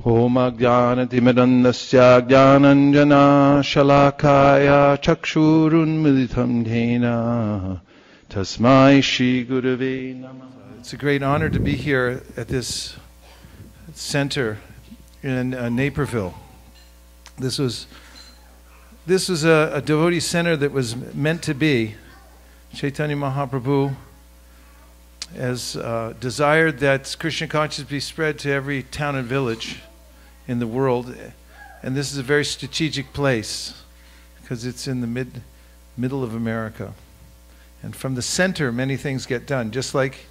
Om Ajnanatimidandasya Jnananjana Shalakaya Chakshurunmilitam Dhena Tasmai Shri Gurave Namaha. It's a great honor to be here at this center in Naperville. This was a devotee center that was meant to be. Chaitanya Mahaprabhu has desired that Krishna consciousness be spread to every town and village in the world, and this is a very strategic place because it's in the middle of America, and from the center many things get done. Just like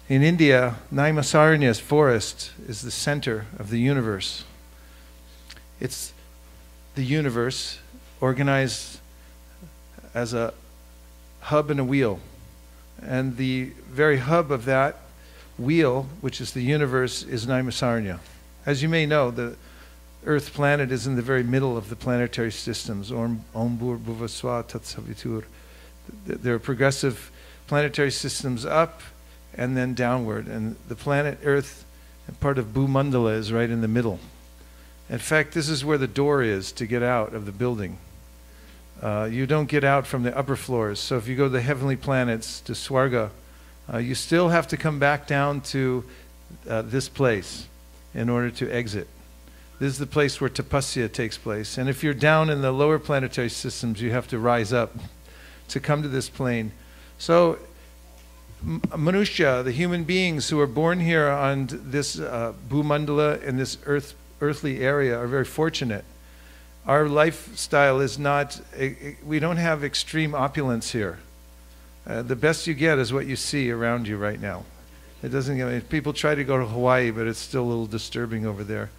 in India, Naimisaranya forest is the center of the universe. It's the universe organized as a hub and a wheel. And the very hub of that wheel, which is the universe, is Naimisaranya. As you may know, the Earth planet is in the very middle of the planetary systems. Om Bhur Bhuvaswa Tat Savitur. There are progressive planetary systems up and then downward. And the planet Earth, and part of Bhumandala, is right in the middle. In fact, this is where the door is to get out of the building. You don't get out from the upper floors. So if you go to the heavenly planets, to Swarga, you still have to come back down to this place in order to exit. This is the place where tapasya takes place. And if you're down in the lower planetary systems, you have to rise up to come to this plane. So Manusya, the human beings who are born here on this Bhumandala and this earthly area, are very fortunate. Our lifestyle is not, we don't have extreme opulence here. The best you get is what you see around you right now. It doesn't, people try to go to Hawaii, but it's still a little disturbing over there.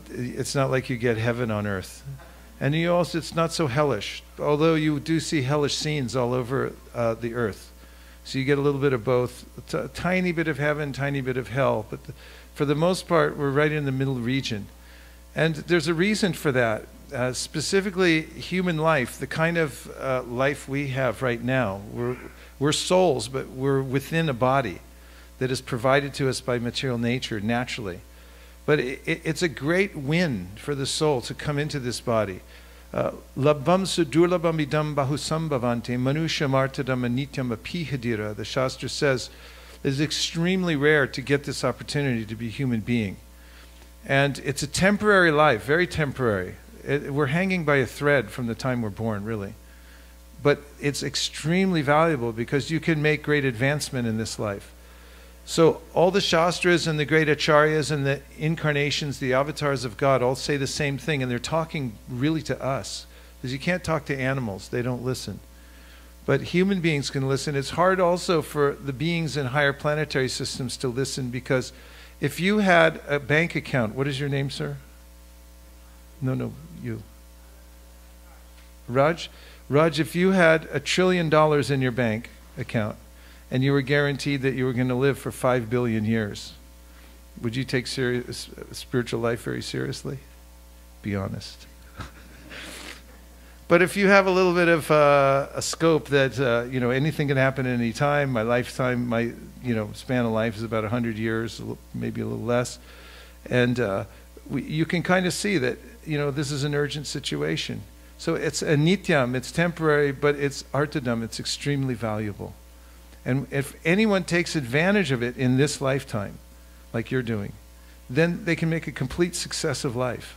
It's not like you get heaven on earth. And you also, it's not so hellish, although you do see hellish scenes all over the earth. So you get a little bit of both, a tiny bit of heaven, tiny bit of hell. But for the most part, we're right in the middle region. And there's a reason for that. Specifically, human life, the kind of life we have right now. We're souls, but we're within a body that is provided to us by material nature naturally. But it's a great win for the soul to come into this body. Labham sudurlabham idam bahusambhavante manushyam artadam anityam apihadira. The Shastra says it is extremely rare to get this opportunity to be a human being. And it's a temporary life, very temporary. We're hanging by a thread from the time we're born, really. But it's extremely valuable because you can make great advancement in this life. So all the Shastras and the great Acharyas and the incarnations, the avatars of God, all say the same thing, and they're talking really to us. Because you can't talk to animals, they don't listen. But human beings can listen. It's hard also for the beings in higher planetary systems to listen, because if you had a bank account, what is your name, sir? No, you. Raj? Raj, if you had $1 trillion in your bank account and you were guaranteed that you were going to live for 5 billion years, would you take spiritual life very seriously? Be honest. But if you have a little bit of a scope that, you know, anything can happen at any time, my lifetime, my, you know, span of life is about 100 years, maybe a little less, and you can kind of see that, you know, this is an urgent situation. So it's a nityam, it's temporary, but it's artadam, it's extremely valuable. And if anyone takes advantage of it in this lifetime, like you're doing, then they can make a complete success of life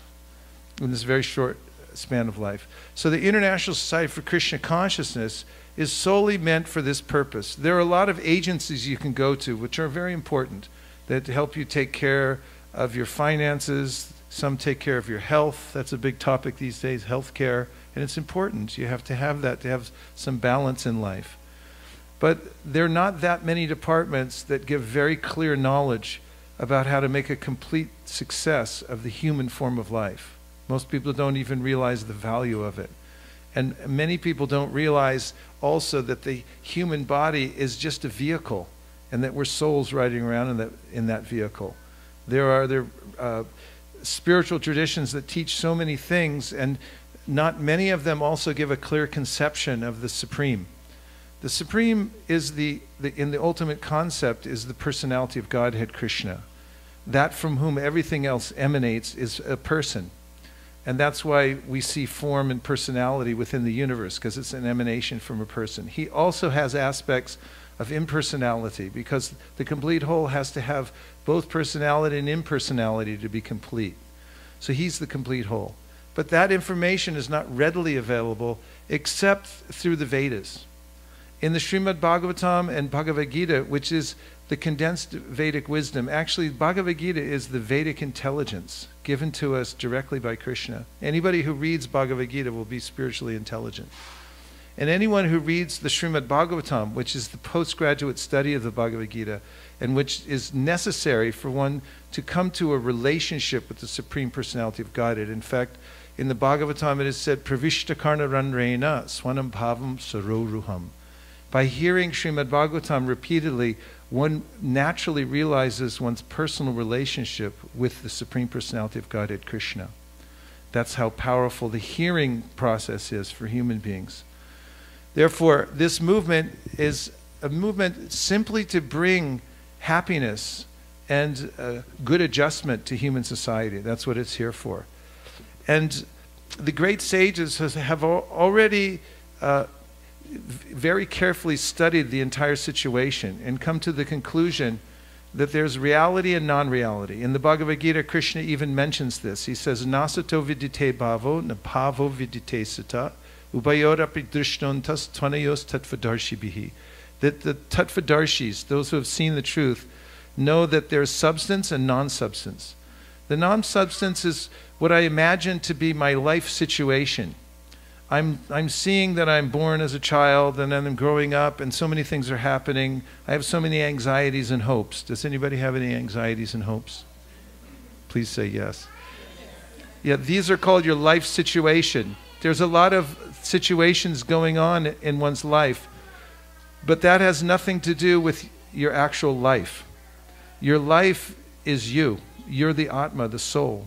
in this very short span of life. So the International Society for Krishna Consciousness is solely meant for this purpose. There are a lot of agencies you can go to which are very important, that help you take care of your finances. Some take care of your health. That's a big topic these days, health care. And it's important. You have that to have some balance in life. But there are not that many departments that give very clear knowledge about how to make a complete success of the human form of life. Most people don't even realize the value of it. And many people don't realize also that the human body is just a vehicle, and that we're souls riding around in that vehicle. There are spiritual traditions that teach so many things, and not many of them also give a clear conception of the Supreme. The Supreme is in the ultimate concept is the personality of Godhead Krishna. that from whom everything else emanates is a person. And that's why we see form and personality within the universe, because it's an emanation from a person. He also has aspects of impersonality, because the complete whole has to have both personality and impersonality to be complete. So he's the complete whole. But that information is not readily available except through the Vedas. In the Srimad Bhagavatam and Bhagavad Gita, which is the condensed Vedic wisdom, actually Bhagavad Gita is the Vedic intelligence given to us directly by Krishna. Anybody who reads Bhagavad Gita will be spiritually intelligent. And anyone who reads the Srimad Bhagavatam, which is the postgraduate study of the Bhagavad Gita, and which is necessary for one to come to a relationship with the Supreme Personality of Godhead. In fact, in the Bhagavatam it is said, Pravishta karna ranrena swanam bhavam saroruham. By hearing Srimad Bhagavatam repeatedly, one naturally realizes one's personal relationship with the Supreme Personality of Godhead, Krishna. That's how powerful the hearing process is for human beings. Therefore, this movement is a movement simply to bring happiness and good adjustment to human society. That's what it's here for. And the great sages have already very carefully studied the entire situation and come to the conclusion that there's reality and non-reality. In the Bhagavad Gita, Krishna even mentions this. He says, Nasato vidite bhavo, napavo vidite sata, ubayorapi drishnontas tvanayos tattvadarshibhihi. That the tattvadarshis, those who have seen the truth, know that there's substance and non-substance. The non-substance is what I imagine to be my life situation. I'm seeing that I'm born as a child and then I'm growing up and so many things are happening. I have so many anxieties and hopes. Does anybody have any anxieties and hopes? Please say yes. Yeah, these are called your life situation. There's a lot of situations going on in one's life, but that has nothing to do with your actual life. Your life is you. You're the Atma, the soul,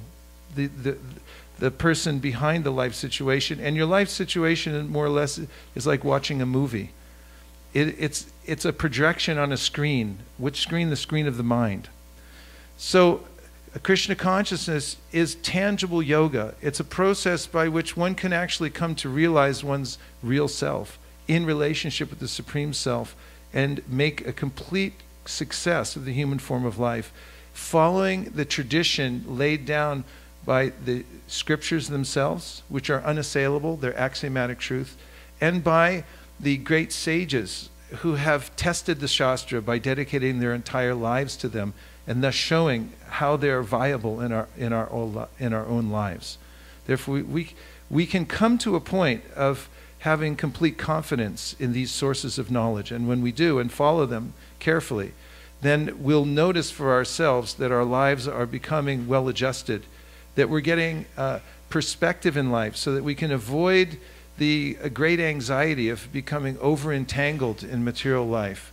the person behind the life situation. And your life situation, more or less, is like watching a movie. It's a projection on a screen. Which screen? The screen of the mind. So Krishna consciousness is tangible yoga. It's a process by which one can actually come to realize one's real self in relationship with the Supreme Self and make a complete success of the human form of life, following the tradition laid down by the scriptures themselves, which are unassailable, they're axiomatic truth, and by the great sages who have tested the Shastra by dedicating their entire lives to them, and thus showing how they are viable in our own lives. Therefore, we can come to a point of having complete confidence in these sources of knowledge, and when we do and follow them carefully, then we'll notice for ourselves that our lives are becoming well adjusted, that we're getting perspective in life so that we can avoid the great anxiety of becoming over-entangled in material life,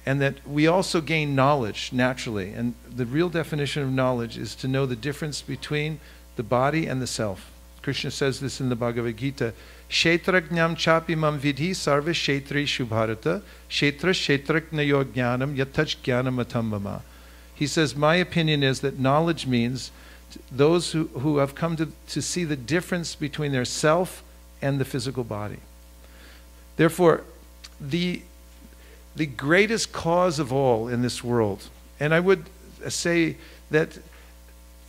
and that we also gain knowledge naturally. And the real definition of knowledge is to know the difference between the body and the self. Krishna says this in the Bhagavad Gita, Kshetrajnam chapi mam vidhi sarva kshetreshu bharata, kshetra kshetrajnayo jnanam yatach jnanam atambama. He says, my opinion is that knowledge means those who have come to see the difference between their self and the physical body. Therefore, the greatest cause of all in this world, and I would say that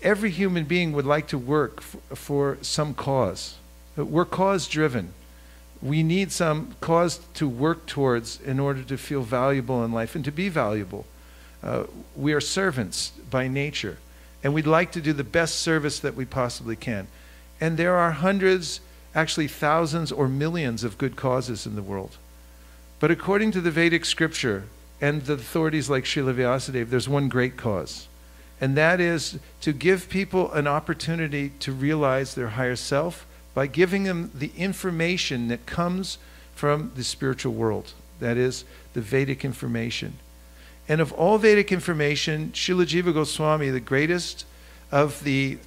every human being would like to work for some cause. We're cause-driven. We need some cause to work towards in order to feel valuable in life and to be valuable. We are servants by nature, and we'd like to do the best service that we possibly can. And there are hundreds, actually thousands or millions of good causes in the world. But according to the Vedic scripture and the authorities like Srila Vyasadeva, there's one great cause. And that is to give people an opportunity to realize their higher self by giving them the information that comes from the spiritual world. That is, the Vedic information. And of all Vedic information, Srila Jiva Goswami, the greatest of the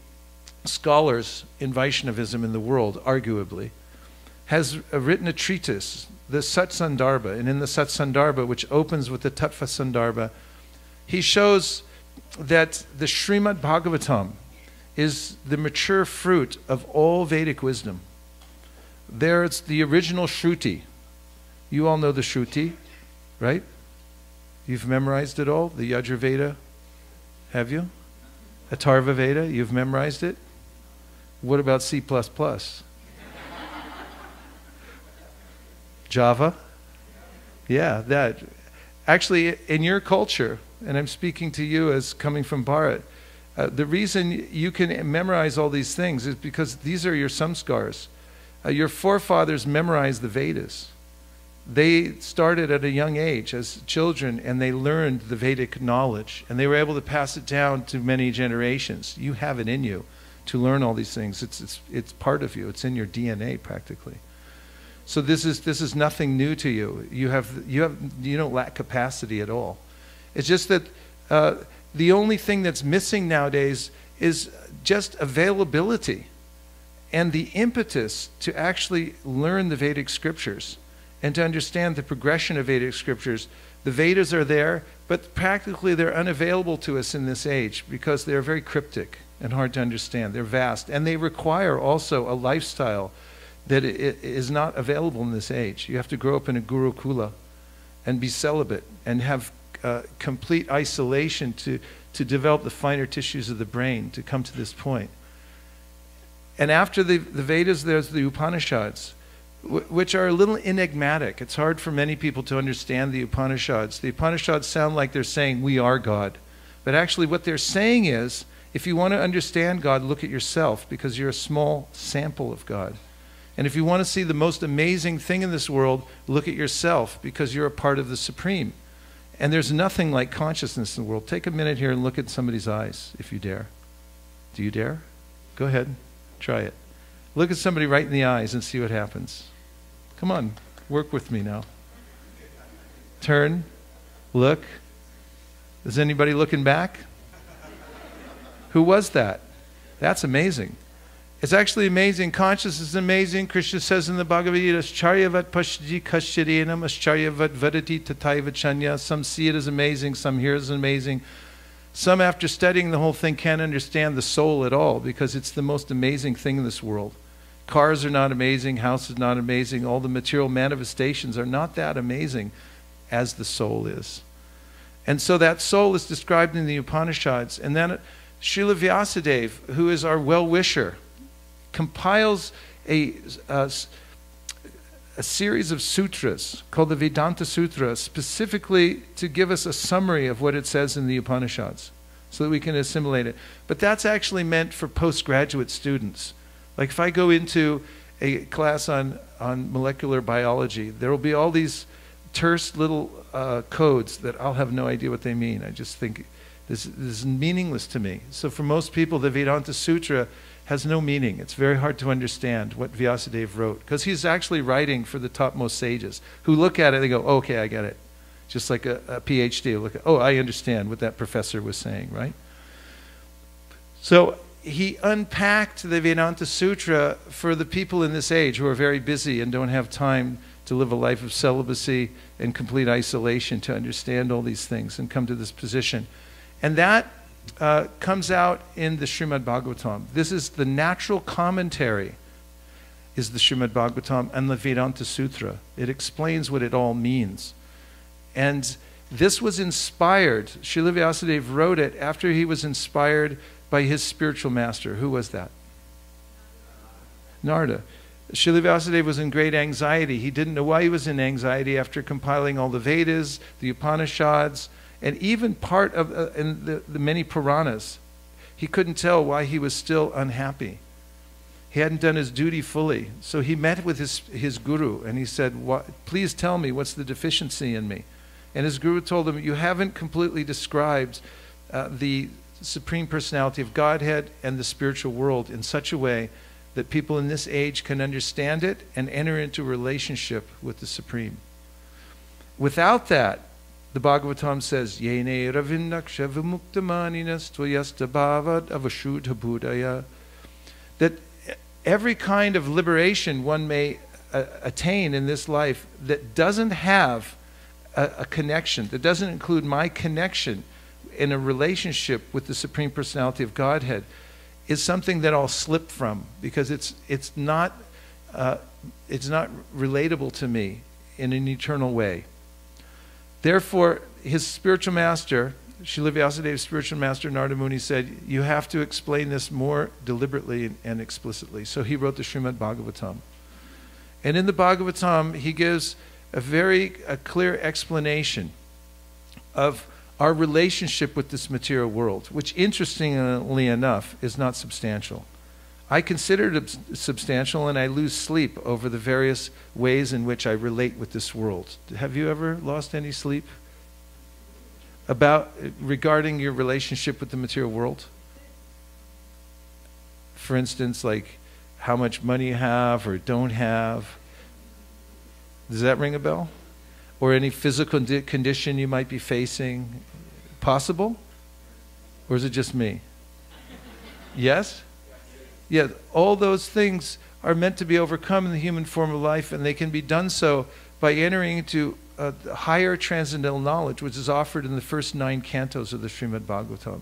scholars in Vaishnavism in the world, arguably, has written a treatise, the Satsandarbha. And in the Satsandarbha, which opens with the Tattva Sandarbha, he shows that the Srimad Bhagavatam is the mature fruit of all Vedic wisdom. There it's the original Shruti. You all know the Shruti, right? You've memorized it all, the Yajurveda, have you? Atharva Veda, you've memorized it? What about C++? Java? Yeah, that. Actually, in your culture, and I'm speaking to you as coming from Bharat, the reason you can memorize all these things is because these are your samskars. Your forefathers memorized the Vedas. They started at a young age as children, and they learned the Vedic knowledge, and they were able to pass it down to many generations. You have it in you to learn all these things. It's part of you. It's in your DNA practically. So this is nothing new to you. You don't lack capacity at all. It's just that the only thing that's missing nowadays is just availability and the impetus to actually learn the Vedic scriptures and to understand the progression of Vedic scriptures. The Vedas are there, but practically they're unavailable to us in this age because they're very cryptic and hard to understand. They're vast, and they require also a lifestyle that is not available in this age. You have to grow up in a gurukula and be celibate and have complete isolation to develop the finer tissues of the brain to come to this point. And after the Vedas, there's the Upanishads, which are a little enigmatic. It's hard for many people to understand the Upanishads. The Upanishads sound like they're saying, we are God. But actually what they're saying is, if you want to understand God, look at yourself, because you're a small sample of God. And if you want to see the most amazing thing in this world, look at yourself, because you're a part of the Supreme. And there's nothing like consciousness in the world. Take a minute here and look at somebody's eyes, if you dare. Do you dare? Go ahead. Try it. Look at somebody right in the eyes and see what happens. Come on. Work with me now. Turn. Look. Is anybody looking back? Who was that? That's amazing. It's actually amazing. Consciousness is amazing. Krishna says in the Bhagavad Gita, Ascharyavat pashji kashyarenam ascharyavat vadati tataiva chanya. Some see it as amazing, some hear it as amazing. Some, after studying the whole thing, can't understand the soul at all because it's the most amazing thing in this world. Cars are not amazing, houses are not amazing, all the material manifestations are not that amazing as the soul is. And so that soul is described in the Upanishads. And then Srila Vyasadeva, who is our well-wisher, compiles a series of sutras called the Vedanta Sutra, specifically to give us a summary of what it says in the Upanishads so that we can assimilate it. But that's actually meant for postgraduate students. Like if I go into a class on molecular biology, there will be all these terse little codes that I'll have no idea what they mean. I just think this is meaningless to me. So for most people, the Vedanta Sutra has no meaning. It's very hard to understand what Vyasadeva wrote, because he's actually writing for the topmost sages who look at it and they go, oh, okay, I get it. Just like a PhD will look at, oh, I understand what that professor was saying, right? So he unpacked the Vedanta Sutra for the people in this age who are very busy and don't have time to live a life of celibacy and complete isolation to understand all these things and come to this position. And that comes out in the Srimad Bhagavatam. This is the natural commentary, is the Srimad Bhagavatam and the Vedanta Sutra. It explains what it all means. And this was inspired, Srila Vyasadeva wrote it after he was inspired by his spiritual master. Who was that? Narada. Srila Vyasadeva was in great anxiety. He didn't know why he was in anxiety after compiling all the Vedas, the Upanishads, and even part of in the many Puranas. He couldn't tell why he was still unhappy. He hadn't done his duty fully. So he met with his guru and he said, please tell me what's the deficiency in me. And his guru told him, you haven't completely described the Supreme Personality of Godhead and the spiritual world in such a way that people in this age can understand it and enter into a relationship with the Supreme. Without that, the Bhagavatam says, Yene ravindaksha vimuktamaninas tvayastabhavad avashudha budaya. That every kind of liberation one may attain in this life that doesn't have a connection, that doesn't include my connection in a relationship with the Supreme Personality of Godhead is something that I'll slip from, because it's not relatable to me in an eternal way. Therefore, his spiritual master, Srila Vyasadeva's spiritual master, Narada Muni, said, you have to explain this more deliberately and explicitly. So he wrote the Srimad Bhagavatam. And in the Bhagavatam, he gives a very clear explanation of our relationship with this material world, which, interestingly enough, is not substantial. I consider it substantial, and I lose sleep over the various ways in which I relate with this world. Have you ever lost any sleep regarding your relationship with the material world? For instance, like how much money you have or don't have. Does that ring a bell? Or any physical condition you might be facing? Possible? Or is it just me? Yes? Yeah, all those things are meant to be overcome in the human form of life, and they can be done so by entering into a higher transcendental knowledge, which is offered in the first 9 cantos of the Srimad Bhagavatam.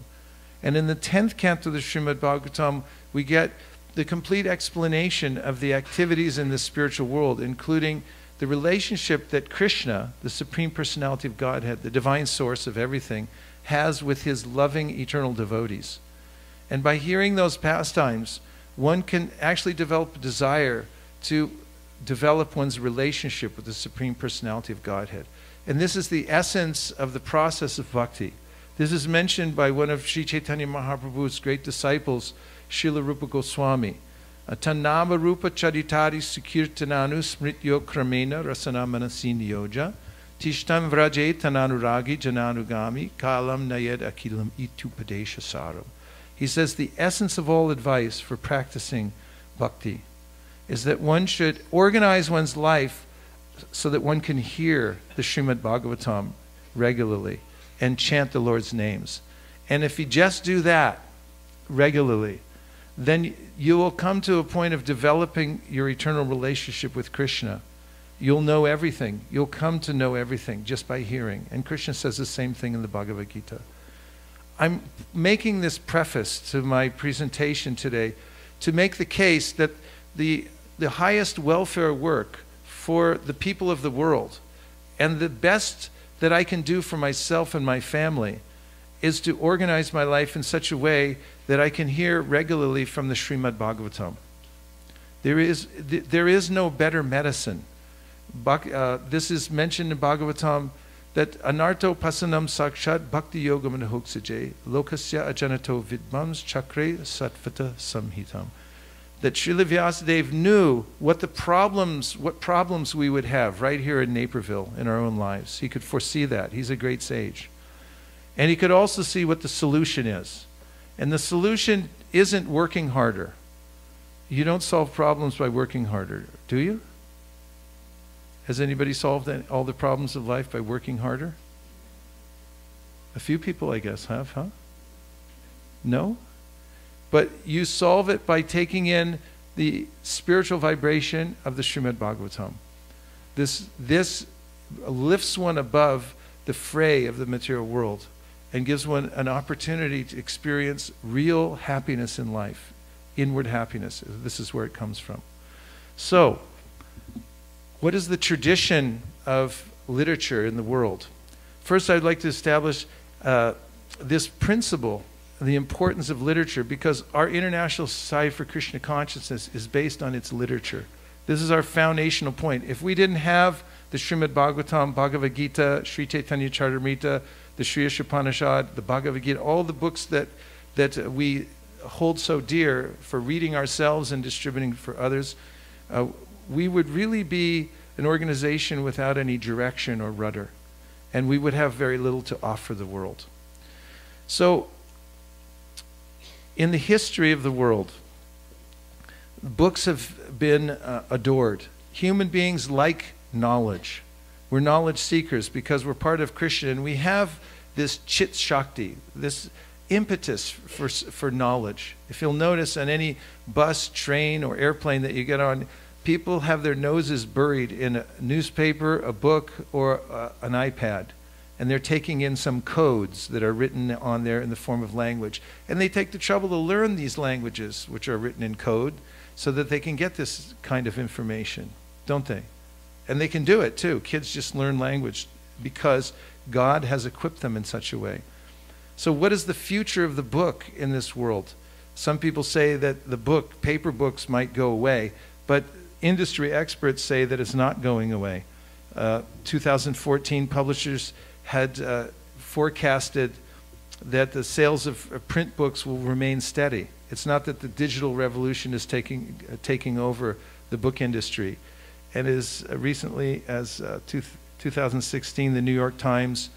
And in the 10th canto of the Srimad Bhagavatam, we get the complete explanation of the activities in the spiritual world, including the relationship that Krishna, the Supreme Personality of Godhead, the divine source of everything, has with his loving eternal devotees. And by hearing those pastimes, one can actually develop a desire to develop one's relationship with the Supreme Personality of Godhead. And this is the essence of the process of bhakti. This is mentioned by one of Sri Chaitanya Mahaprabhu's great disciples, Srila Rupa Goswami. Tanama Rupa Charitari Sukirtananu Smrityo Kramena Rasana Manasini Yoja Tishtam Vraje Tananuragi Jananugami Kalam Nayed Akilam Itupadesha Saram. He says the essence of all advice for practicing bhakti is that one should organize one's life so that one can hear the Srimad Bhagavatam regularly and chant the Lord's names. And if you just do that regularly, then you will come to a point of developing your eternal relationship with Krishna. You'll know everything. You'll come to know everything just by hearing. And Krishna says the same thing in the Bhagavad Gita. I'm making this preface to my presentation today to make the case that the highest welfare work for the people of the world and the best that I can do for myself and my family is to organize my life in such a way that I can hear regularly from the Srimad Bhagavatam. There is no better medicine. This is mentioned in Bhagavatam that anarto pasanam sakshat bhakti yogam anahoksaje lokasya ajanato vidmams chakre satvata samhitam. That Srila Vyasadeva knew what problems we would have right here in Naperville in our own lives. He could foresee that. He's a great sage. And he could also see what the solution is. And the solution isn't working harder. You don't solve problems by working harder, do you? Has anybody solved all the problems of life by working harder? A few people, I guess, have, huh? No? But you solve it by taking in the spiritual vibration of the Srimad Bhagavatam. This lifts one above the fray of the material world and gives one an opportunity to experience real happiness in life, inward happiness. This is where it comes from. So, what is the tradition of literature in the world? First, I'd like to establish this principle, the importance of literature, because our International Society for Krishna Consciousness is based on its literature. This is our foundational point. If we didn't have the Srimad Bhagavatam, Bhagavad Gita, Sri Chaitanya Charitamrita, the Sri Ishopanishad, the Bhagavad Gita, all the books that we hold so dear for reading ourselves and distributing for others, we would really be an organization without any direction or rudder, and we would have very little to offer the world. So, in the history of the world, books have been adored. Human beings like knowledge. We're knowledge seekers because we're part of Krishna, and we have this chit shakti, this impetus for knowledge. If you'll notice on any bus, train, or airplane that you get on, people have their noses buried in a newspaper, a book, or an iPad. and they're taking in some codes that are written on there in the form of language. And they take the trouble to learn these languages, which are written in code, so that they can get this kind of information, don't they? And they can do it too. Kids just learn language because God has equipped them in such a way. So what is the future of the book in this world? Some people say that the book, paper books, might go away, but industry experts say that it's not going away. 2014 publishers had forecasted that the sales of print books will remain steady. It's not that the digital revolution is taking over the book industry. And as recently as 2016, the New York Times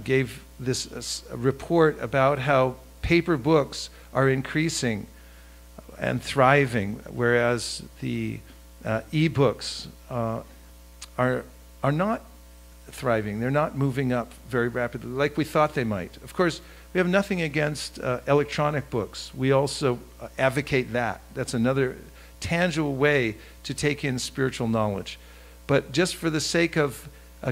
gave this report about how paper books are increasing and thriving, whereas the e-books are not thriving. They're not moving up very rapidly like we thought they might. Of course, we have nothing against electronic books. We also advocate that. That's another tangible way to take in spiritual knowledge. But just for the sake of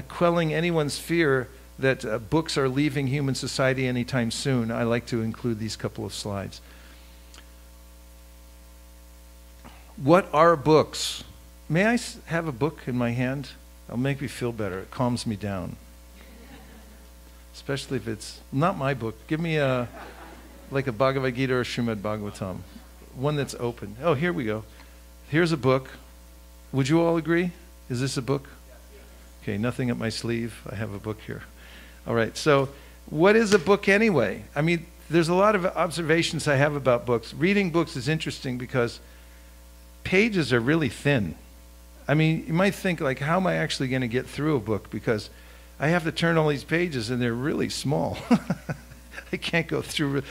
quelling anyone's fear that books are leaving human society anytime soon, I like to include these couple of slides. What are books? May I have a book in my hand? It'll make me feel better. It calms me down. Especially if it's not my book. Give me like a Bhagavad Gita or Srimad Bhagavatam. One that's open. Oh, here we go. Here's a book. Would you all agree? Is this a book? Okay, nothing up my sleeve. I have a book here. All right, so what is a book anyway? I mean, there's a lot of observations I have about books. Reading books is interesting because pages are really thin. I mean, you might think, like, how am I actually going to get through a book? Because I have to turn all these pages, and they're really small. I can't go through.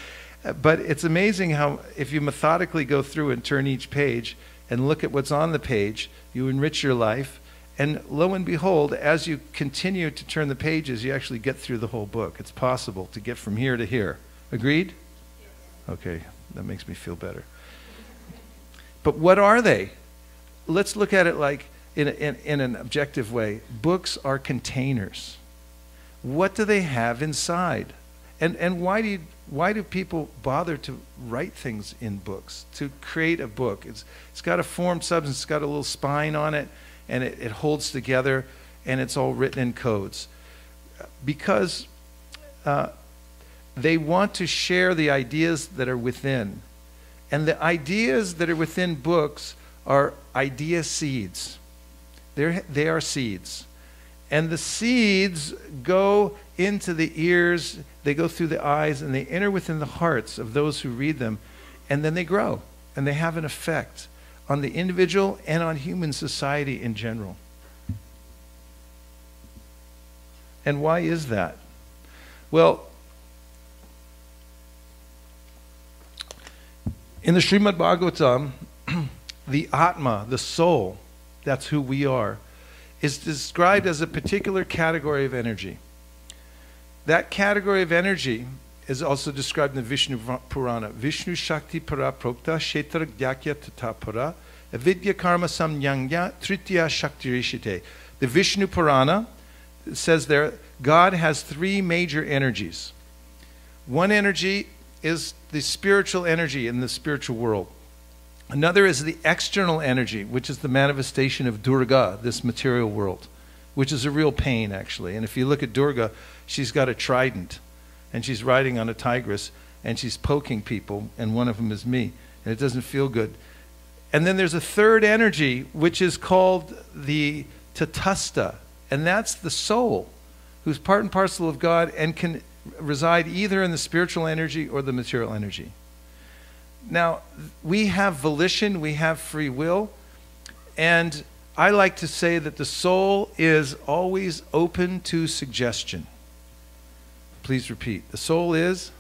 But it's amazing how, if you methodically go through and turn each page and look at what's on the page, you enrich your life. And lo and behold, as you continue to turn the pages, you actually get through the whole book. It's possible to get from here to here. Agreed? Okay, that makes me feel better. But what are they? Let's look at it like in an objective way. Books are containers. What do they have inside? And why do people bother to write things in books, to create a book? It's got a formed substance, it's got a little spine on it, and it holds together, and it's all written in codes. Because they want to share the ideas that are within. And the ideas that are within books are idea seeds. They are seeds. And the seeds go into the ears, they go through the eyes, and they enter within the hearts of those who read them. And then they grow, and they have an effect on the individual and on human society in general. And why is that? Well, in the Srimad Bhagavatam, the Atma, the soul, that's who we are, is described as a particular category of energy. That category of energy is also described in the Vishnu Purana. Vishnu Shakti Para Prokta Kshetra Gyakya Tatapara Avidya Karma Samyangya Tritya Shakti Rishite. The Vishnu Purana says there, God has three major energies. One energy is the spiritual energy in the spiritual world. Another is the external energy, which is the manifestation of Durga, this material world, which is a real pain, actually. And if you look at Durga, she's got a trident, and she's riding on a tigress, and she's poking people, and one of them is me, and it doesn't feel good. And then there's a third energy, which is called the Tatastha, and that's the soul, who's part and parcel of God and can reside either in the spiritual energy or the material energy. Now, we have volition, we have free will, and I like to say that the soul is always open to suggestion. Please repeat. The soul is?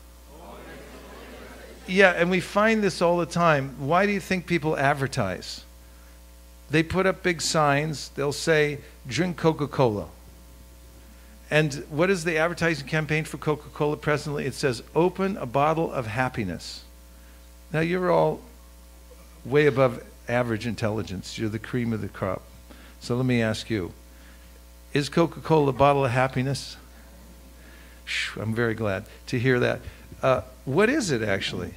Yeah, and we find this all the time. Why do you think people advertise? They put up big signs. They'll say, drink Coca-Cola. And what is the advertising campaign for Coca-Cola presently? It says, open a bottle of happiness. Now, you're all way above average intelligence. You're the cream of the crop. So let me ask you, is Coca-Cola a bottle of happiness? I'm very glad to hear that. What is it actually?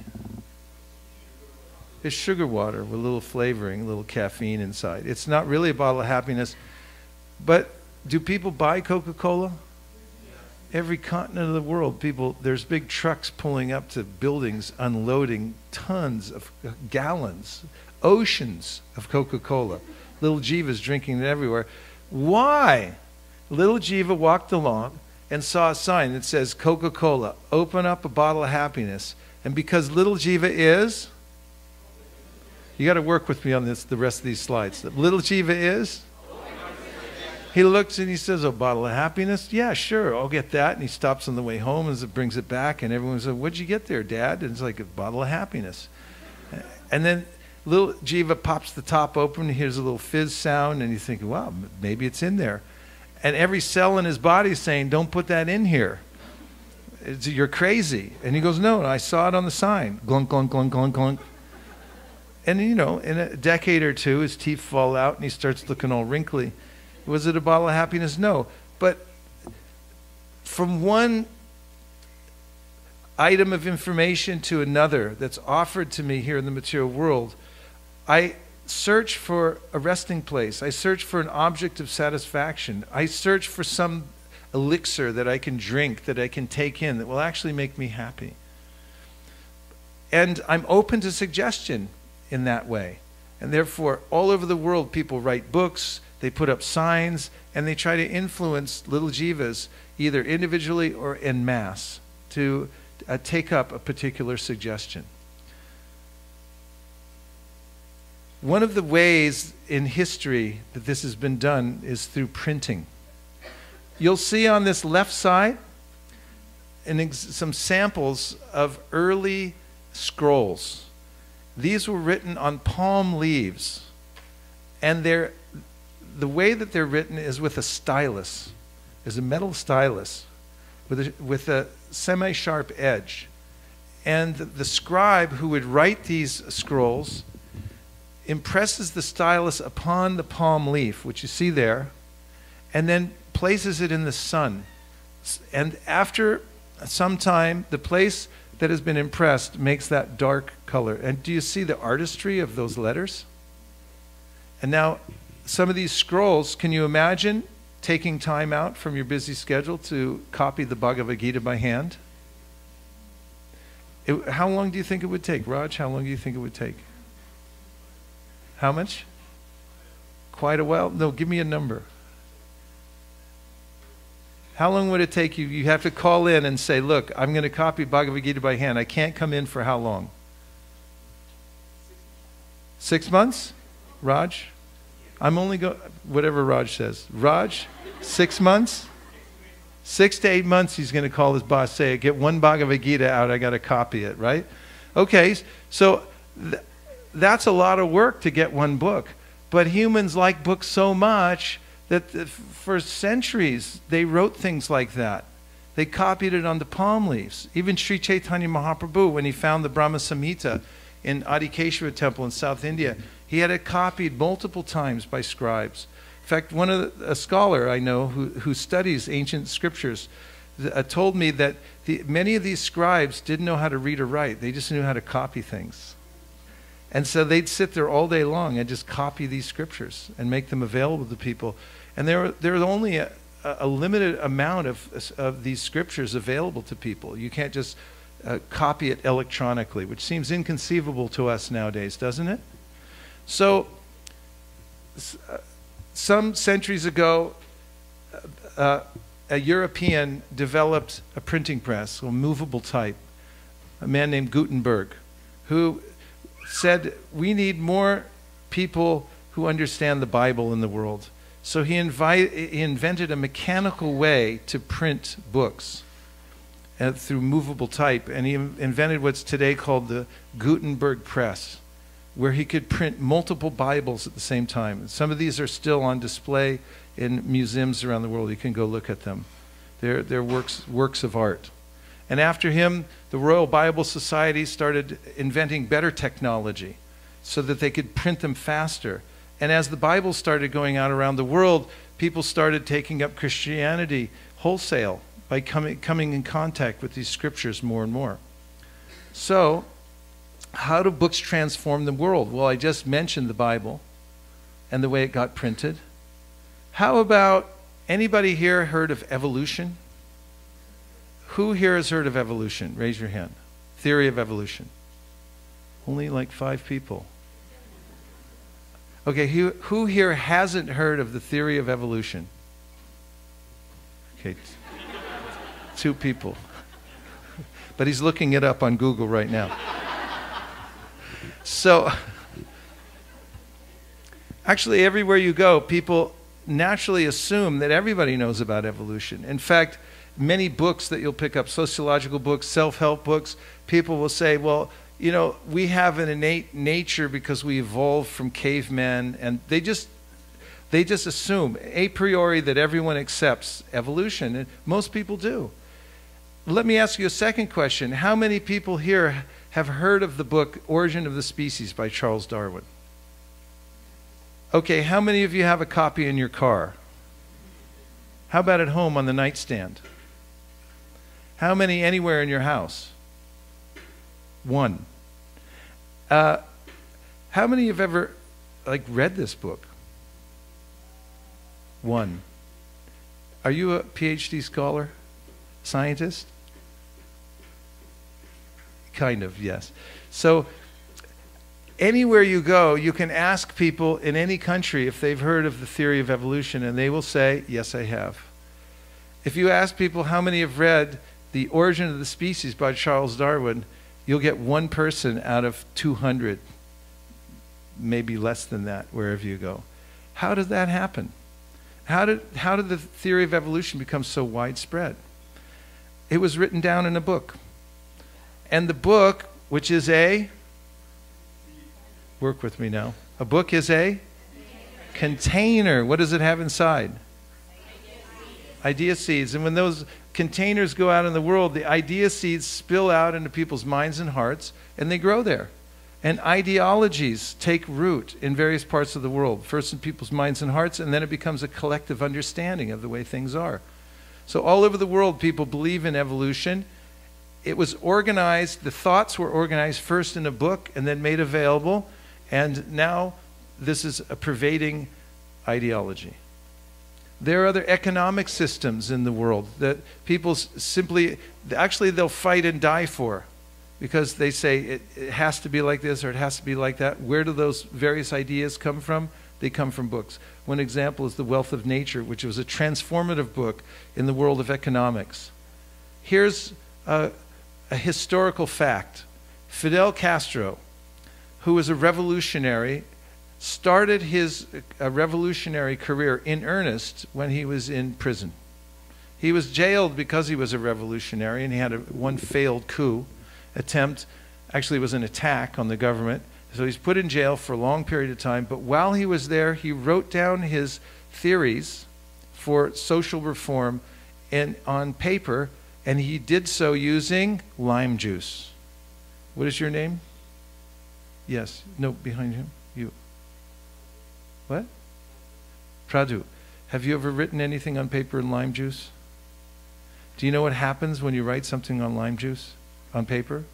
It's sugar water with a little flavoring, a little caffeine inside. It's not really a bottle of happiness. But do people buy Coca-Cola? Every continent of the world, there's big trucks pulling up to buildings, unloading tons of gallons, oceans of Coca-Cola. Little Jiva's drinking it everywhere. Why? Little Jiva walked along and saw a sign that says, Coca-Cola, open up a bottle of happiness. And because little Jiva is, you got to work with me on this, the rest of these slides. Little Jiva is? He looks and he says, a bottle of happiness? Yeah, sure, I'll get that. And he stops on the way home and brings it back. And everyone says, what'd you get there, Dad? And it's like a bottle of happiness. And then little Jiva pops the top open. He hears a little fizz sound. And you think, wow, maybe it's in there. And every cell in his body is saying, don't put that in here. You're crazy. And he goes, no, I saw it on the sign. Glunk, glunk, glunk, glunk, glunk. And, you know, in a decade or two, his teeth fall out and he starts looking all wrinkly. Was it a bottle of happiness? No. But from one item of information to another that's offered to me here in the material world, I search for a resting place. I search for an object of satisfaction. I search for some elixir that I can drink, that I can take in, that will actually make me happy. And I'm open to suggestion in that way. And therefore, all over the world, people write books, they put up signs, and they try to influence little Jivas, either individually or en masse, to take up a particular suggestion. One of the ways in history that this has been done is through printing. You'll see on this left side some samples of early scrolls. These were written on palm leaves, and the way that they're written is with a stylus. There's a metal stylus with a semi-sharp edge. And the scribe who would write these scrolls impresses the stylus upon the palm leaf, which you see there, and then places it in the sun. And after some time, the place that has been impressed makes that dark color. And do you see the artistry of those letters? And now, some of these scrolls, can you imagine taking time out from your busy schedule to copy the Bhagavad Gita by hand? How long do you think it would take? Raj, how long do you think it would take? How much? Quite a while? No, give me a number. How long would it take you? You have to call in and say, look, I'm going to copy Bhagavad Gita by hand. I can't come in for how long? 6 months? Raj? I'm only going, whatever Raj says. Raj, 6 months? 6 to 8 months he's going to call his boss, say, get one Bhagavad Gita out, I got to copy it, right? Okay, so that's a lot of work to get one book. But humans like books so much that for centuries they wrote things like that. They copied it onto palm leaves. Even Sri Chaitanya Mahaprabhu, when he found the Brahma Samhita in Adikeshwara temple in South India, he had it copied multiple times by scribes. In fact, a scholar I know who studies ancient scriptures told me that many of these scribes didn't know how to read or write. They just knew how to copy things. And so they'd sit there all day long and just copy these scriptures and make them available to people. And there was only a limited amount of these scriptures available to people. You can't just copy it electronically, which seems inconceivable to us nowadays, doesn't it? So some centuries ago, a European developed a printing press, a movable type, a man named Gutenberg, who said, we need more people who understand the Bible in the world. So he invented a mechanical way to print books through movable type, and he invented what's today called the Gutenberg press, where he could print multiple Bibles at the same time. Some of these are still on display in museums around the world. You can go look at them. They're works of art. And after him, the Royal Bible Society started inventing better technology so that they could print them faster. And as the Bible started going out around the world, people started taking up Christianity wholesale by coming in contact with these scriptures more and more. So, how do books transform the world? Well, I just mentioned the Bible and the way it got printed. How about, anybody here heard of evolution? Who here has heard of evolution? Raise your hand. Theory of evolution. Only like 5 people. Okay, who here hasn't heard of the theory of evolution? Okay, 2 people. But he's looking it up on Google right now. So, actually, everywhere you go, people naturally assume that everybody knows about evolution. In fact, many books that you'll pick up, sociological books, self-help books, people will say, well, you know, we have an innate nature because we evolved from cavemen, and they just assume a priori that everyone accepts evolution, and most people do. Let me ask you a second question. How many people here have heard of the book Origin of the Species by Charles Darwin? Okay, how many of you have a copy in your car? How about at home on the nightstand? How many anywhere in your house? 1. How many have ever read this book? 1. Are you a PhD scholar? Scientist? Kind of, yes. So anywhere you go, you can ask people in any country if they've heard of the theory of evolution, and they will say, yes, I have. If you ask people how many have read The Origin of the Species by Charles Darwin, you'll get 1 person out of 200, maybe less than that, wherever you go. How did that happen? How did the theory of evolution become so widespread? It was written down in a book. And the book, which is work with me now. A book is a container. What does it have inside? Idea seeds. And when those containers go out in the world, the idea seeds spill out into people's minds and hearts, and they grow there. And ideologies take root in various parts of the world, first in people's minds and hearts, and then it becomes a collective understanding of the way things are. So all over the world, people believe in evolution. It was organized, the thoughts were organized first in a book and then made available, and now this is a pervading ideology. There are other economic systems in the world that people simply, actually they'll fight and die for, because they say it has to be like this or it has to be like that. Where do those various ideas come from? They come from books. One example is The Wealth of Nature, which was a transformative book in the world of economics. Here's a historical fact. Fidel Castro, who was a revolutionary, started his revolutionary career in earnest when he was in prison. He was jailed because he was a revolutionary, and he had one failed coup attempt. Actually, it was an attack on the government. So he's put in jail for a long period of time. But while he was there, he wrote down his theories for social reform on paper, and he did so using lime juice. What is your name? Yes. No, behind him. You. What? Pradu. Have you ever written anything on paper in lime juice? Do you know what happens when you write something on lime juice on paper?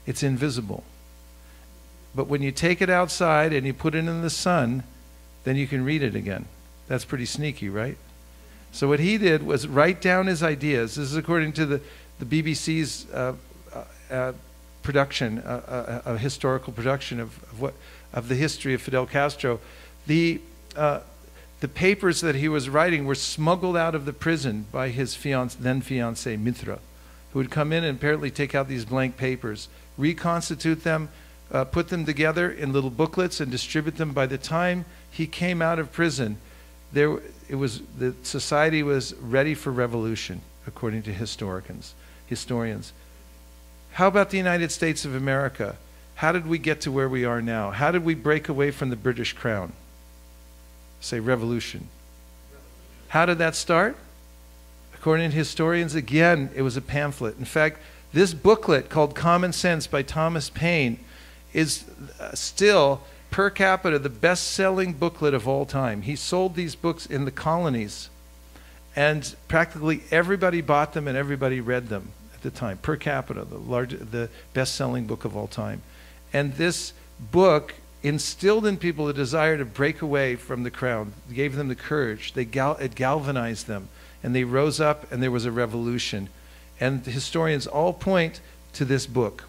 It's invisible. But when you take it outside and you put it in the sun, then you can read it again. That's pretty sneaky, right? So what he did was write down his ideas. This is according to the BBC's production, a historical production of the history of Fidel Castro. The papers that he was writing were smuggled out of the prison by his then fiancée Mitra, who would come in and apparently take out these blank papers, reconstitute them, put them together in little booklets and distribute them. By the time he came out of prison, the society was ready for revolution, according to historians. How about the United States of America? How did we get to where we are now? How did we break away from the British crown? Say revolution. How did that start? According to historians, again, it was a pamphlet. In fact, this booklet called Common Sense by Thomas Paine is still, per capita, the best-selling booklet of all time. He sold these books in the colonies. And practically everybody bought them and everybody read them at the time, per capita, the best-selling book of all time. And this book instilled in people a desire to break away from the crowd, gave them the courage. It galvanized them, and they rose up, and there was a revolution. And the historians all point to this book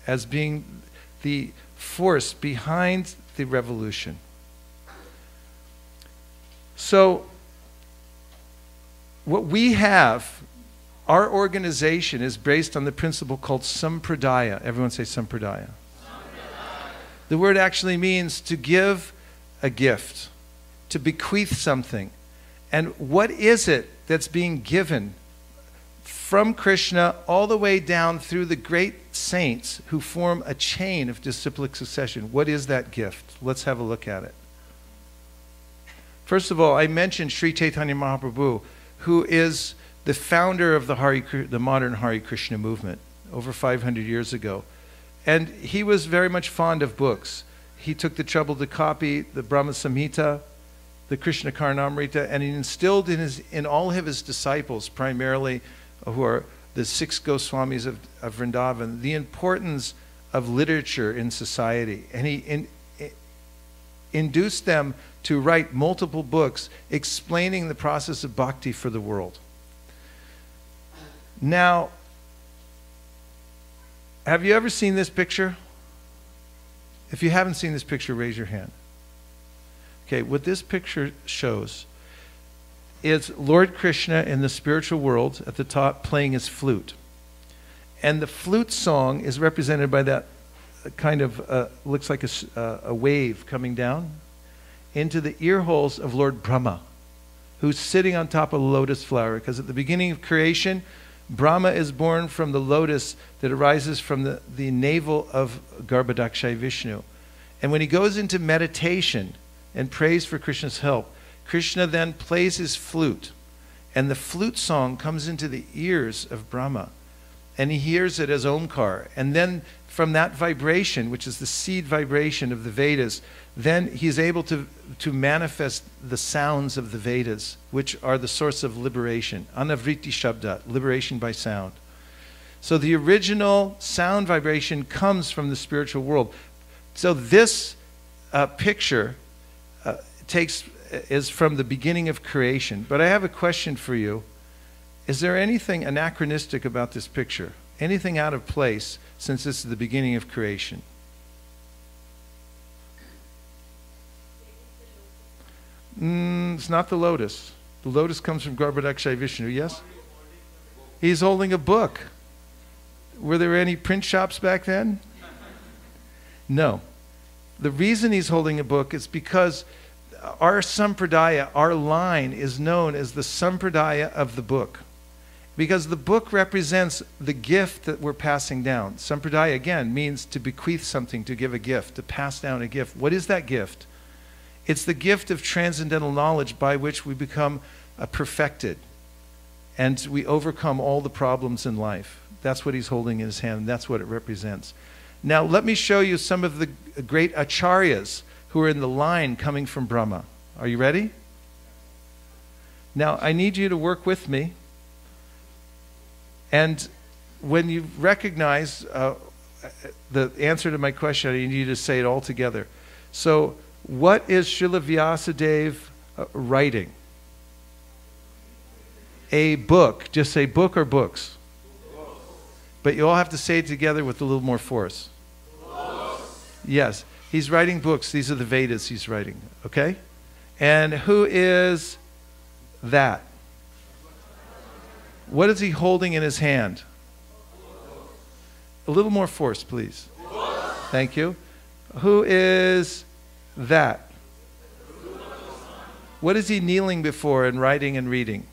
as being the force behind the revolution. So, what we have, our organization is based on the principle called sampradaya. Everyone say sampradaya. The word actually means to give a gift, to bequeath something. And what is it that's being given from Krishna all the way down through the great saints who form a chain of disciplic succession? What is that gift? Let's have a look at it. First of all, I mentioned Sri Chaitanya Mahaprabhu, who is the founder of the modern Hare Krishna movement over 500 years ago. And he was very much fond of books. He took the trouble to copy the Brahma Samhita, the Krishna Karnamrita, and he instilled in all of his disciples, primarily who are the 6 Goswamis of Vrindavan, the importance of literature in society. And he induced them to write multiple books explaining the process of bhakti for the world. Now, have you ever seen this picture? If you haven't seen this picture, raise your hand. Okay, what this picture shows is Lord Krishna in the spiritual world at the top playing his flute. And the flute song is represented by that kind of, looks like a wave coming down into the ear holes of Lord Brahma, who's sitting on top of a lotus flower. Because at the beginning of creation, Brahma is born from the lotus that arises from the navel of Garbhodakshay Vishnu. And when he goes into meditation and prays for Krishna's help, Krishna then plays his flute. And the flute song comes into the ears of Brahma. And he hears it as Omkar. And then from that vibration, which is the seed vibration of the Vedas, then he's able to manifest the sounds of the Vedas, which are the source of liberation. Anavriti Shabda, liberation by sound. So the original sound vibration comes from the spiritual world. So this picture is from the beginning of creation. But I have a question for you. Is there anything anachronistic about this picture? Anything out of place since this is the beginning of creation? It's not the lotus. The lotus comes from Garbhodakshay Vishnu, yes? He's holding a book. Were there any print shops back then? No. The reason he's holding a book is because our sampradaya, our line, is known as the sampradaya of the book. Because the book represents the gift that we're passing down. Sampradaya, again, means to bequeath something, to give a gift, to pass down a gift. What is that gift? It's the gift of transcendental knowledge by which we become perfected. And we overcome all the problems in life. That's what he's holding in his hand, and that's what it represents. Now, let me show you some of the great acharyas who are in the line coming from Brahma. Are you ready? Now, I need you to work with me. And when you recognize the answer to my question, I need you to say it all together. So, what is Srila Vyasadeva writing? A book. Just say book or books. But you all have to say it together with a little more force. Yes. He's writing books. These are the Vedas he's writing. Okay? And who is that? What is he holding in his hand? A little more force, please. Thank you. Who is that? What is he kneeling before and writing and reading?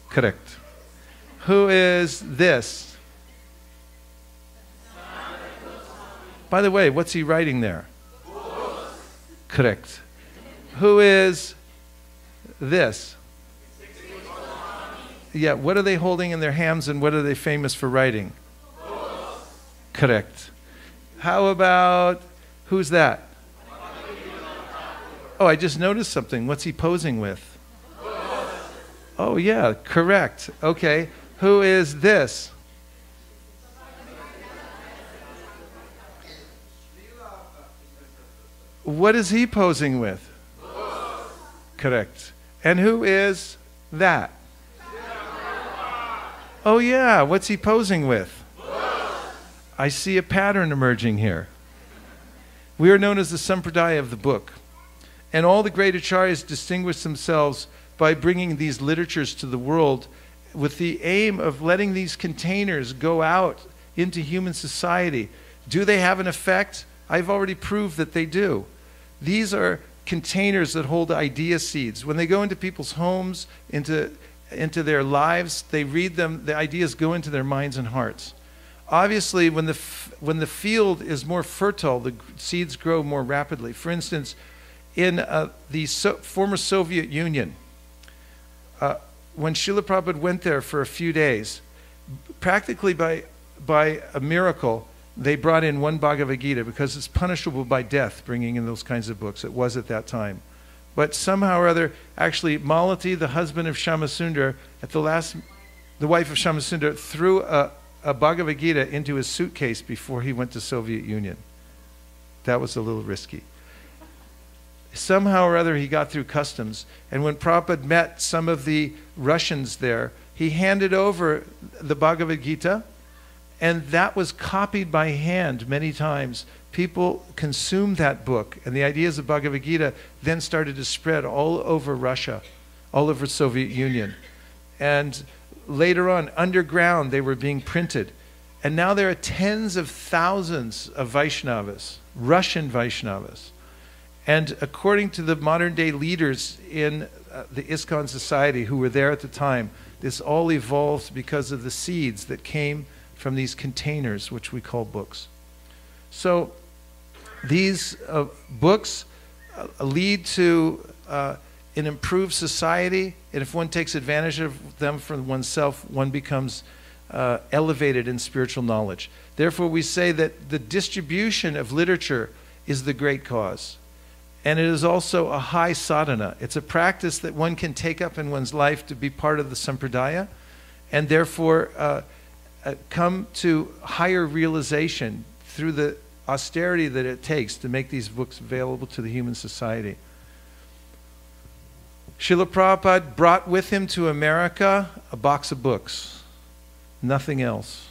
Correct. Who is this? By the way, what's he writing there? Correct. Who is this? Yeah, what are they holding in their hands and what are they famous for writing? Correct. How about, who's that? Oh, I just noticed something. What's he posing with? Oh, yeah, correct. Okay. Who is this? What is he posing with? Correct. And who is that? Oh, yeah. What's he posing with? I see a pattern emerging here. We are known as the Sampradaya of the book. And all the great acharyas distinguish themselves by bringing these literatures to the world with the aim of letting these containers go out into human society. Do they have an effect? I've already proved that they do. These are containers that hold idea seeds. When they go into people's homes, into their lives, they read them, the ideas go into their minds and hearts. Obviously, when the field is more fertile, the seeds grow more rapidly. For instance, in the former Soviet Union, when Srila Prabhupada went there for a few days, practically by a miracle, they brought in one Bhagavad Gita, because it's punishable by death bringing in those kinds of books. It was at that time. But somehow or other, actually, Malati, the husband of Shyamasundar, the wife of Shyamasundar, threw a Bhagavad Gita into his suitcase before he went to Soviet Union. That was a little risky. Somehow or other, he got through customs. And when Prabhupada met some of the Russians there, he handed over the Bhagavad Gita, and that was copied by hand many times. People consumed that book, and the ideas of Bhagavad Gita then started to spread all over Russia, all over Soviet Union. And later on, underground, they were being printed. And now there are tens of thousands of Vaishnavas, Russian Vaishnavas. And according to the modern day leaders in the ISKCON society who were there at the time, this all evolved because of the seeds that came from these containers, which we call books. So these books lead to an improved society, and if one takes advantage of them for oneself, one becomes elevated in spiritual knowledge. Therefore, we say that the distribution of literature is the great cause. And it is also a high sadhana. It's a practice that one can take up in one's life to be part of the sampradaya, and therefore come to higher realization through the austerity that it takes to make these books available to the human society. Srila Prabhupada brought with him to America a box of books, nothing else.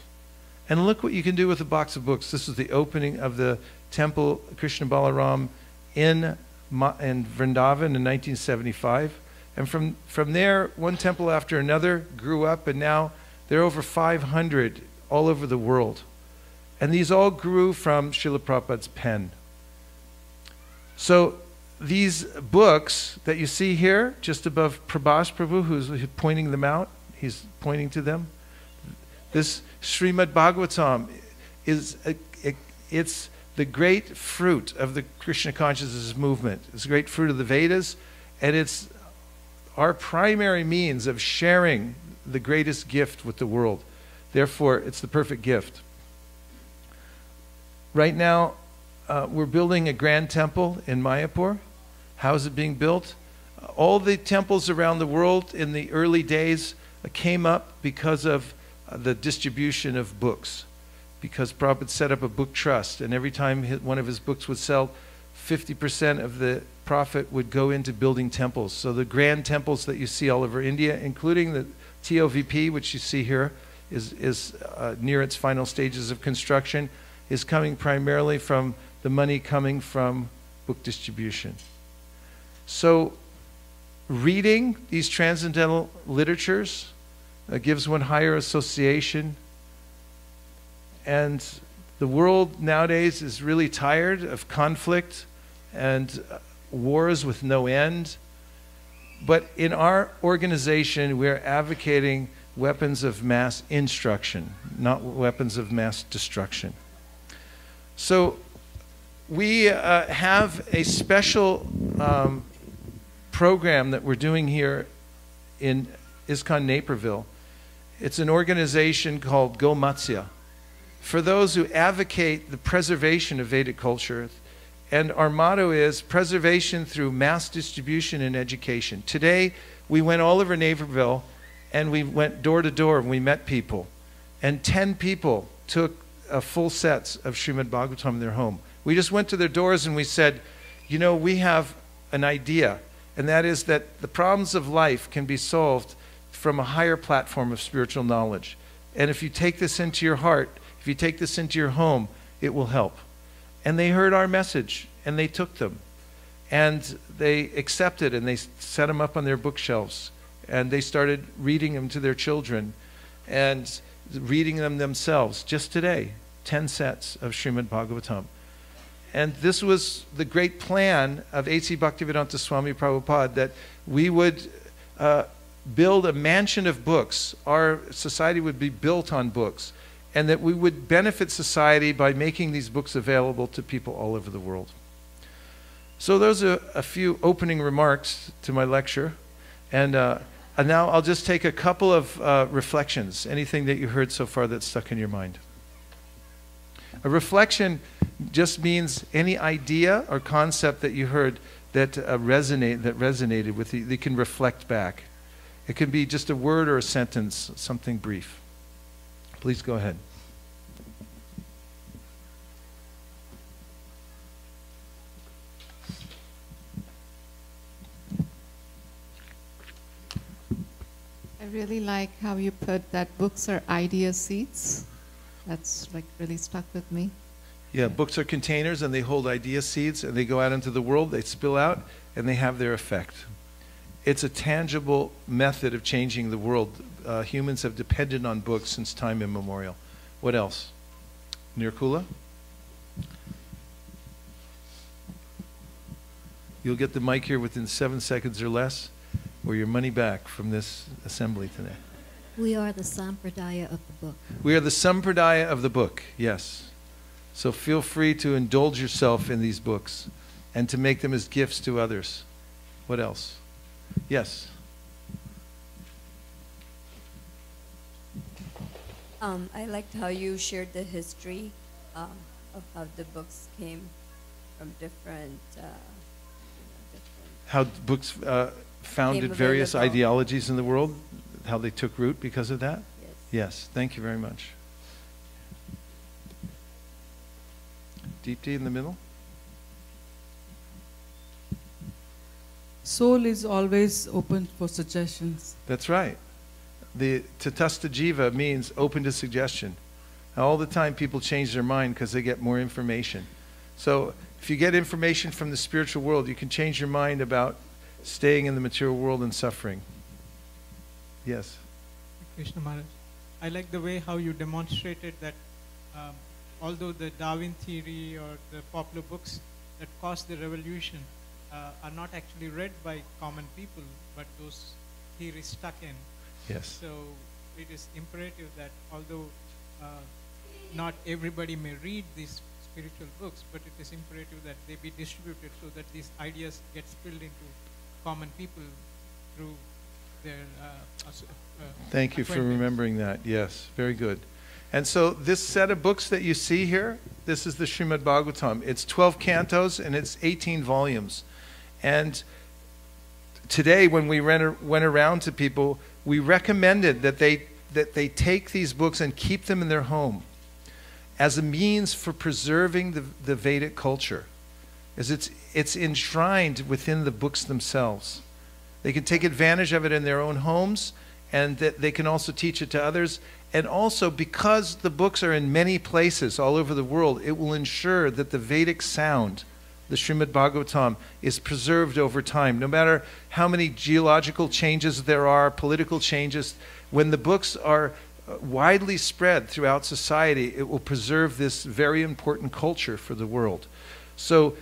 And look what you can do with a box of books. This is the opening of the temple Krishna Balaram in Vrindavan in 1975. And from there, one temple after another grew up, and now there are over 500 all over the world. And these all grew from Srila Prabhupada's pen. So these books that you see here, just above Prabhas Prabhu, who's pointing them out, he's pointing to them. This Srimad Bhagavatam it's the great fruit of the Krishna consciousness movement. It's the great fruit of the Vedas, and it's our primary means of sharing the greatest gift with the world. Therefore, it's the perfect gift. Right now, we're building a grand temple in Mayapur. How is it being built? All the temples around the world in the early days came up because of the distribution of books. Because Prabhupada set up a book trust, and every time one of his books would sell, 50% of the profit would go into building temples. So the grand temples that you see all over India, including the TOVP, which you see here, is near its final stages of construction, is coming primarily from the money coming from book distribution. So reading these transcendental literatures gives one higher association. And the world nowadays is really tired of conflict and wars with no end. But in our organization, we're advocating weapons of mass instruction, not weapons of mass destruction. So we have a special program that we're doing here in ISKCON Naperville. It's an organization called Go Matsya, for those who advocate the preservation of Vedic culture. And our motto is preservation through mass distribution and education. Today, we went all over Naperville, and we went door to door, and we met people. And 10 people took full sets of Srimad Bhagavatam in their home. We just went to their doors and we said, you know, we have an idea, and that is that the problems of life can be solved from a higher platform of spiritual knowledge. And if you take this into your heart, if you take this into your home, it will help. And they heard our message, and they took them. And they accepted, and they set them up on their bookshelves. And they started reading them to their children and reading them themselves. Just today, 10 sets of Srimad Bhagavatam. And this was the great plan of A.C. Bhaktivedanta Swami Prabhupada, that we would build a mansion of books. Our society would be built on books. And that we would benefit society by making these books available to people all over the world. So those are a few opening remarks to my lecture. And now I'll just take a couple of reflections. Anything that you heard so far that's stuck in your mind. A reflection just means any idea or concept that you heard that resonated with you, that can reflect back. It can be just a word or a sentence, something brief. Please go ahead. I really like how you put that books are idea seeds. That's like really stuck with me. Yeah, books are containers, and they hold idea seeds, and they go out into the world, they spill out, and they have their effect. It's a tangible method of changing the world. Humans have depended on books since time immemorial. What else? Nirkula? You'll get the mic here within 7 seconds or less, or your money back from this assembly today. We are the sampradaya of the book. We are the sampradaya of the book, yes. So feel free to indulge yourself in these books and to make them as gifts to others. What else? Yes. I liked how you shared the history of how the books came from different How books founded various ideologies in the world, how they took root because of that? Yes. Yes, thank you very much. Deepti in the middle. Soul is always open for suggestions. That's right. The Tatastha Jiva means open to suggestion. All the time people change their mind because they get more information. So if you get information from the spiritual world, you can change your mind about staying in the material world and suffering. Yes. Krishna Maharaj, I like the way how you demonstrated that although the Darwin theory or the popular books that caused the revolution are not actually read by common people, but those theories stuck in. Yes. So it is imperative that although not everybody may read these spiritual books, but it is imperative that they be distributed so that these ideas get spilled into common people through their Thank you for acquaintance. remembering that. Yes, very good. And so this set of books that you see here, this is the Srimad Bhagavatam. It's 12 cantos and it's 18 volumes. And today when we went around to people, we recommended that they take these books and keep them in their home as a means for preserving the Vedic culture, as it's enshrined within the books themselves. They can take advantage of it in their own homes, and that they can also teach it to others. And also, because the books are in many places all over the world, it will ensure that the Vedic sound, the Srimad Bhagavatam, is preserved over time. No matter how many geological changes there are, political changes, when the books are widely spread throughout society, it will preserve this very important culture for the world. So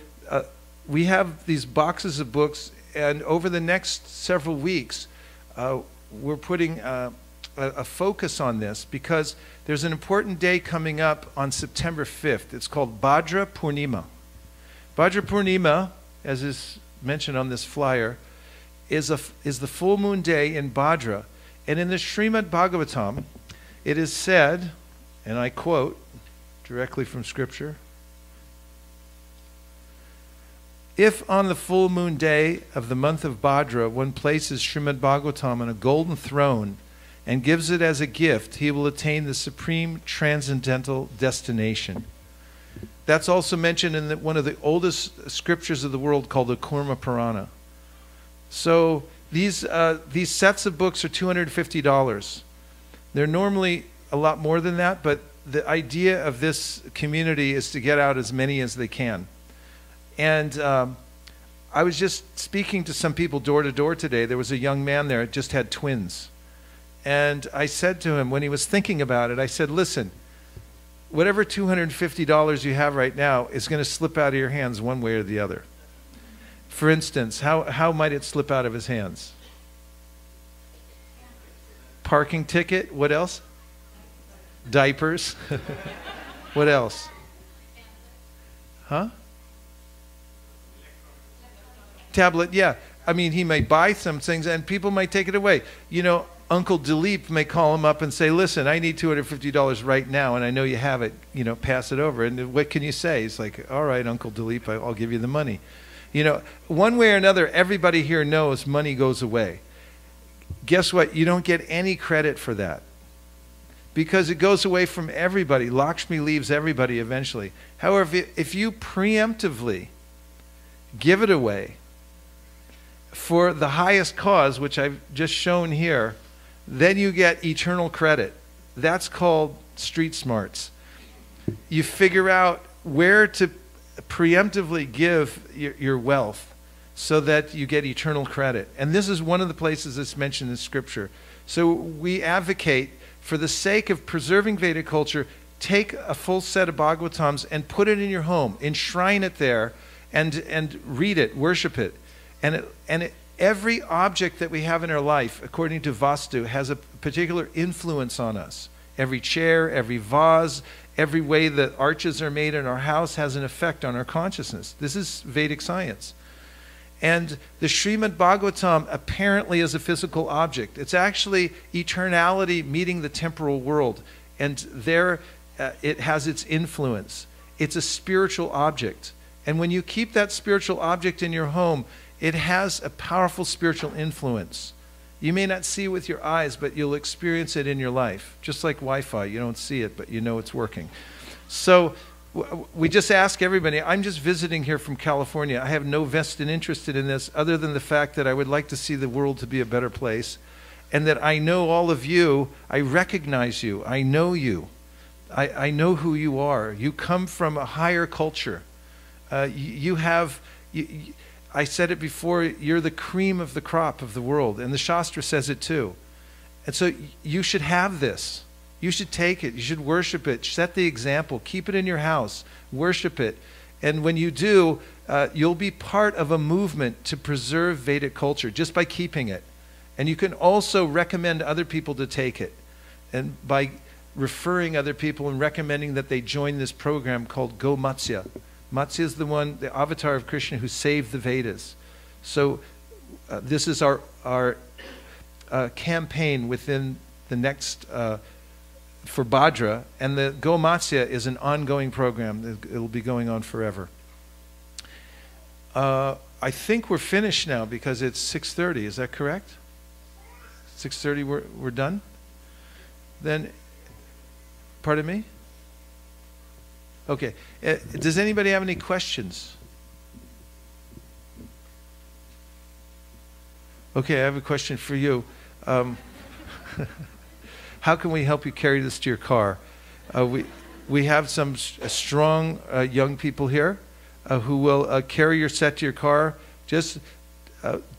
we have these boxes of books, and over the next several weeks, we're putting a focus on this because there's an important day coming up on September 5th. It's called Bhadra Purnima. Bhadra Purnima, as is mentioned on this flyer, is the full moon day in Bhadra. And in the Srimad Bhagavatam, it is said, and I quote directly from Scripture, If on the full moon day of the month of Bhadra one places Srimad Bhagavatam on a golden throne and gives it as a gift, he will attain the supreme transcendental destination. That's also mentioned in one of the oldest scriptures of the world called the Kurma Purana. So these sets of books are $250. They're normally a lot more than that, but the idea of this community is to get out as many as they can. And I was just speaking to some people door to door today. There was a young man there that just had twins. And I said to him, when he was thinking about it, I said, listen, whatever $250 you have right now is going to slip out of your hands one way or the other. For instance, how might it slip out of his hands? Parking ticket. What else? Diapers. What else? Huh? Tablet, yeah. I mean, he may buy some things and people might take it away. You know, Uncle Dilip may call him up and say, listen, I need $250 right now, and I know you have it, you know, pass it over. And what can you say? He's like, all right, Uncle Dilip, I'll give you the money. You know, one way or another, everybody here knows money goes away. Guess what? You don't get any credit for that, because it goes away from everybody. Lakshmi leaves everybody eventually. However, if you preemptively give it away for the highest cause, which I've just shown here, then you get eternal credit. That's called street smarts. You figure out where to preemptively give your wealth so that you get eternal credit. And this is one of the places that's mentioned in Scripture. So we advocate, for the sake of preserving Vedic culture, take a full set of Bhagavatams and put it in your home, enshrine it there, and read it, worship it. Every object that we have in our life, according to Vastu, has a particular influence on us. Every chair, every vase, every way that arches are made in our house has an effect on our consciousness. This is Vedic science. And the Srimad Bhagavatam apparently is a physical object. It's actually eternality meeting the temporal world. And there it has its influence. It's a spiritual object. And when you keep that spiritual object in your home, it has a powerful spiritual influence. You may not see it with your eyes, but you'll experience it in your life. Just like Wi-Fi, you don't see it, but you know it's working. So we just ask everybody, I'm just visiting here from California. I have no vested interest in this other than the fact that I would like to see the world to be a better place, and that I know all of you, I recognize you, I know you. I know who you are. You come from a higher culture. I said it before, you're the cream of the crop of the world, and the Shastra says it too. And so you should have this. You should take it. You should worship it. Set the example. Keep it in your house. Worship it. And when you do, you'll be part of a movement to preserve Vedic culture just by keeping it. And you can also recommend other people to take it. And by referring other people and recommending that they join this program called Go Matsya. Matsya is the avatar of Krishna who saved the Vedas. So this is our campaign within the next, for Bhadra. And the Go Matsya is an ongoing program. It'll be going on forever. I think we're finished now because it's 6:30. Is that correct? 6:30 we're done? Then, pardon me? Okay. Does anybody have any questions? Okay, I have a question for you. How can we help you carry this to your car? We have some strong young people here who will carry your set to your car. Just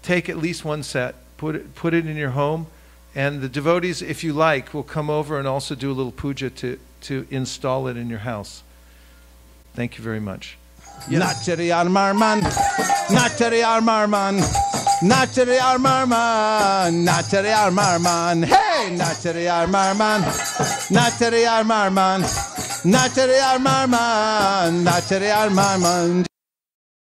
take at least one set, put it in your home, and the devotees, if you like, will come over and also do a little puja to install it in your house. Thank you very much. Nachari Armarman, Nachari Armarman, Nachari Armarman, Nachari Armarman, hey, Nachari Armarman, Nachari Armarman, Nachari Armarman, Nachari Armarman.